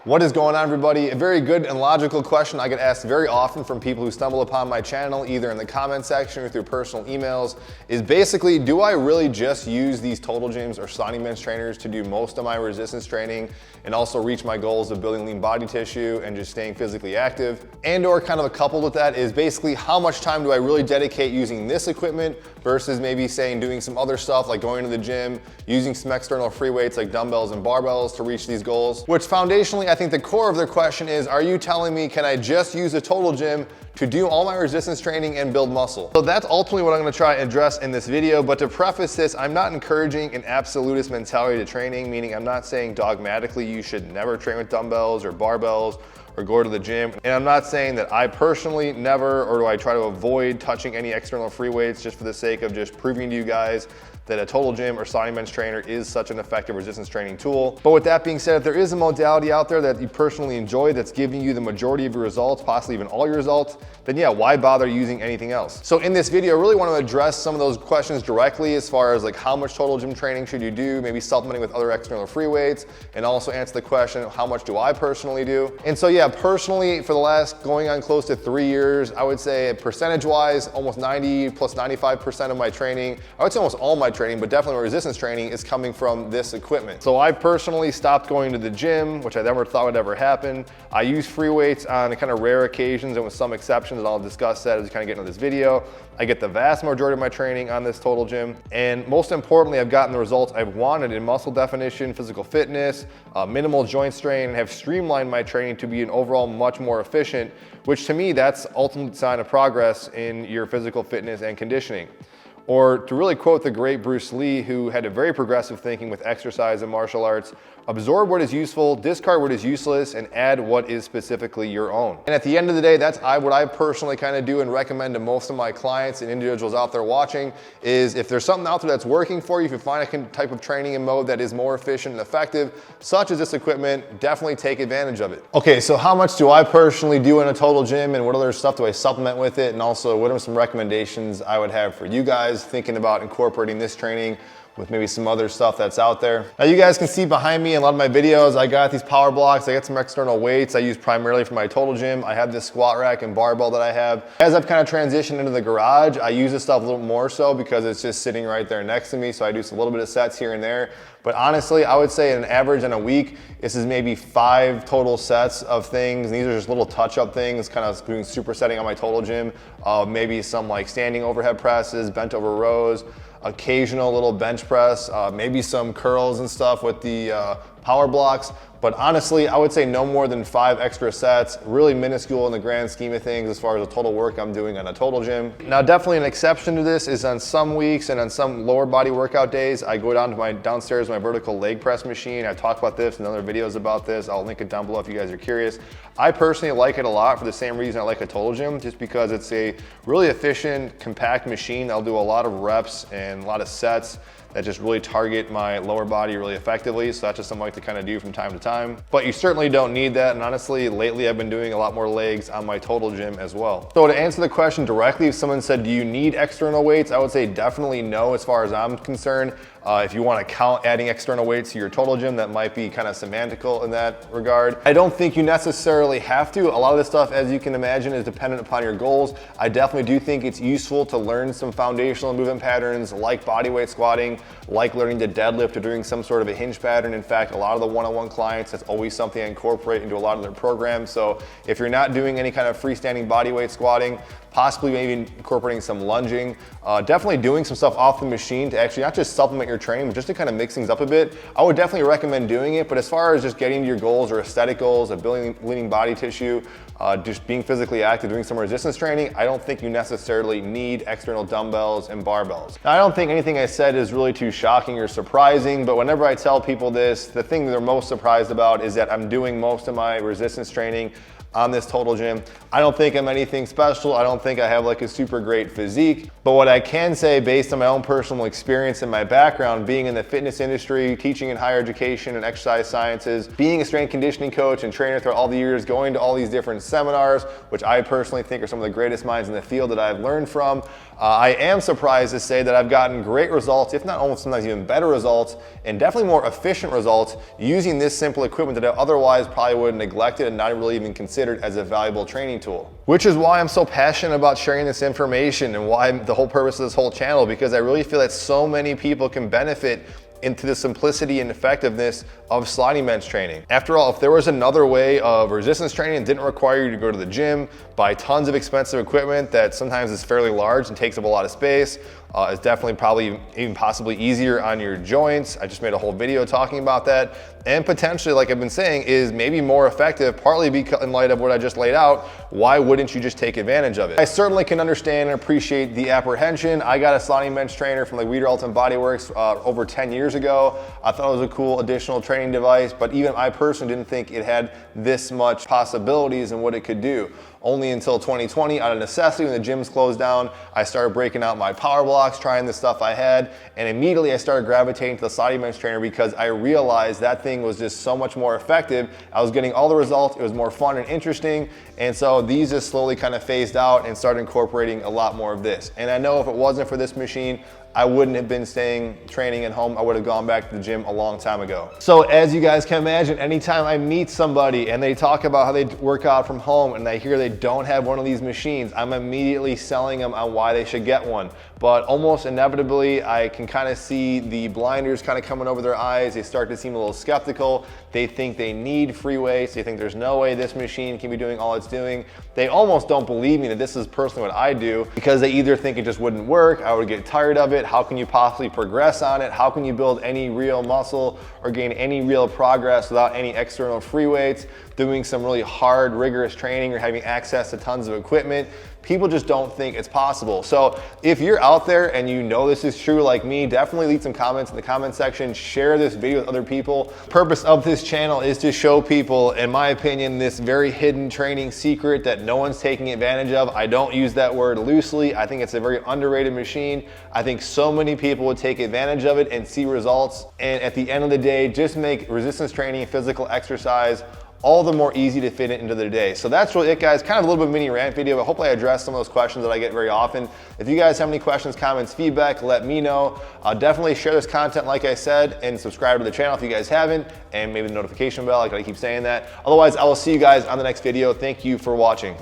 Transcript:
What is going on, everybody? A very good and logical question I get asked very often from people who stumble upon my channel, either in the comment section or through personal emails, is basically, do I really just use these Total Gyms or Sliding Bench trainers to do most of my resistance training and also reach my goals of building lean body tissue and just staying physically active? And or kind of a coupled with that is basically, how much time do I really dedicate using this equipment versus maybe saying doing some other stuff like going to the gym, using some external free weights like dumbbells and barbells to reach these goals? Which foundationally, I think the core of their question is, are you telling me, can I just use a Total Gym to do all my resistance training and build muscle? So that's ultimately what I'm gonna try and address in this video. But to preface this, I'm not encouraging an absolutist mentality to training, meaning I'm not saying dogmatically you should never train with dumbbells or barbells or go to the gym. And I'm not saying that I personally never, or do I try to avoid touching any external free weights just for the sake of just proving to you guys that a Total Gym or Sliding Bench trainer is such an effective resistance training tool. But with that being said, if there is a modality out there that you personally enjoy that's giving you the majority of your results, possibly even all your results, then yeah, why bother using anything else? So in this video, I really want to address some of those questions directly, as far as like how much Total Gym training should you do, maybe supplementing with other external free weights, and also answer the question, how much do I personally do? And so yeah, personally, for the last going on close to 3 years, I would say percentage-wise, almost 90 plus 95% of my training, I would say almost all my training, but definitely my resistance training, is coming from this equipment. So I personally stopped going to the gym, which I never thought would ever happen. I use free weights on kind of rare occasions and with some exceptions, and I'll discuss that as we kind of get into this video. I get the vast majority of my training on this Total Gym. And most importantly, I've gotten the results I've wanted in muscle definition, physical fitness, minimal joint strain, and have streamlined my training to be an overall much more efficient, which to me, that's ultimate sign of progress in your physical fitness and conditioning. Or to really quote the great Bruce Lee, who had a very progressive thinking with exercise and martial arts, absorb what is useful, discard what is useless, and add what is specifically your own. And at the end of the day, that's what I personally kind of do and recommend to most of my clients and individuals out there watching, is if there's something out there that's working for you, if you find a type of training and mode that is more efficient and effective, such as this equipment, definitely take advantage of it. Okay, so how much do I personally do in a Total Gym, and what other stuff do I supplement with it? And also, what are some recommendations I would have for you guys thinking about incorporating this training with maybe some other stuff that's out there. Now you guys can see behind me in a lot of my videos, I got these power blocks, I got some external weights I use primarily for my Total Gym. I have this squat rack and barbell that I have. As I've kind of transitioned into the garage, I use this stuff a little more so because it's just sitting right there next to me, so I do a little bit of sets here and there. But honestly, I would say an average in a week, this is maybe 5 total sets of things. These are just little touch-up things, kind of doing supersetting on my Total Gym. Maybe some like standing overhead presses, bent over rows, occasional little bench press, maybe some curls and stuff with the power blocks. But honestly, I would say no more than 5 extra sets, really minuscule in the grand scheme of things as far as the total work I'm doing on a Total Gym. Now, definitely an exception to this is on some weeks and on some lower body workout days, I go down to downstairs my vertical leg press machine. I've talked about this in other videos about this. I'll link it down below if you guys are curious. I personally like it a lot for the same reason I like a Total Gym, just because it's a really efficient, compact machine. I'll do a lot of reps and a lot of sets that just really target my lower body really effectively. So that's just something I like to kind of do from time to time. But you certainly don't need that. And honestly, lately I've been doing a lot more legs on my Total Gym as well. So to answer the question directly, if someone said, do you need external weights? I would say definitely no, as far as I'm concerned. If you want to count adding external weights to your Total Gym, that might be kind of semantical in that regard. I don't think you necessarily have to. A lot of this stuff, as you can imagine, is dependent upon your goals. I definitely do think it's useful to learn some foundational movement patterns like bodyweight squatting, like learning to deadlift or doing some sort of a hinge pattern. In fact, a lot of the one-on-one clients, that's always something I incorporate into a lot of their programs. So if you're not doing any kind of freestanding bodyweight squatting, possibly maybe incorporating some lunging, definitely doing some stuff off the machine to actually not just supplement your training, but just to kind of mix things up a bit, I would definitely recommend doing it. But as far as just getting to your goals or aesthetic goals of building leaning body tissue, just being physically active, doing some resistance training, I don't think you necessarily need external dumbbells and barbells. Now, I don't think anything I said is really too shocking or surprising, but whenever I tell people this, the thing they're most surprised about is that I'm doing most of my resistance training on this Total Gym. I don't think I'm anything special. I don't don't think I have like a super great physique. But what I can say based on my own personal experience and my background, being in the fitness industry, teaching in higher education and exercise sciences, being a strength conditioning coach and trainer throughout all the years, going to all these different seminars, which I personally think are some of the greatest minds in the field that I've learned from, I am surprised to say that I've gotten great results, if not almost sometimes even better results, and definitely more efficient results using this simple equipment that I otherwise probably would have neglected and not really even considered as a valuable training tool. Which is why I'm so passionate about sharing this information and why the whole purpose of this whole channel, because I really feel that so many people can benefit into the simplicity and effectiveness of sliding bench training. After all, if there was another way of resistance training that didn't require you to go to the gym, buy tons of expensive equipment that sometimes is fairly large and takes up a lot of space, is definitely probably even possibly easier on your joints. I just made a whole video talking about that. And potentially, like I've been saying, is maybe more effective, partly because in light of what I just laid out. Why wouldn't you just take advantage of it? I certainly can understand and appreciate the apprehension. I got a sliding bench trainer from like Weider Ultimate Body Works over 10 years ago. I thought it was a cool additional training device, but even I personally didn't think it had this much possibilities and what it could do. Only until 2020, out of necessity, when the gyms closed down, I started breaking out my power blocks, trying the stuff I had, and immediately I started gravitating to the sliding bench trainer because I realized that thing was just so much more effective. I was getting all the results, it was more fun and interesting, and so these just slowly kind of phased out and started incorporating a lot more of this. And I know if it wasn't for this machine, I wouldn't have been training at home. I would have gone back to the gym a long time ago. So as you guys can imagine, anytime I meet somebody and they talk about how they work out from home and I hear they don't have one of these machines, I'm immediately selling them on why they should get one. But almost inevitably, I can kind of see the blinders kind of coming over their eyes. They start to seem a little skeptical. They think they need free weights. They think there's no way this machine can be doing all it's doing. They almost don't believe me that this is personally what I do, because they either think it just wouldn't work, I would get tired of it, how can you possibly progress on it, how can you build any real muscle or gain any real progress without any external free weights, doing some really hard, rigorous training or having access to tons of equipment. People just don't think it's possible. So if you're out there and you know this is true like me, definitely leave some comments in the comment section, share this video with other people. The purpose of this channel is to show people, in my opinion, this very hidden training secret that no one's taking advantage of. I don't use that word loosely. I think it's a very underrated machine. I think so many people would take advantage of it and see results. And at the end of the day, just make resistance training and physical exercise all the more easy to fit it into their day. So that's really it, guys. Kind of a little bit of a mini rant video, but hopefully I addressed some of those questions that I get very often. If you guys have any questions, comments, feedback, let me know. Definitely share this content, like I said, and subscribe to the channel if you guys haven't, and maybe the notification bell, I gotta keep saying that. Otherwise, I will see you guys on the next video. Thank you for watching.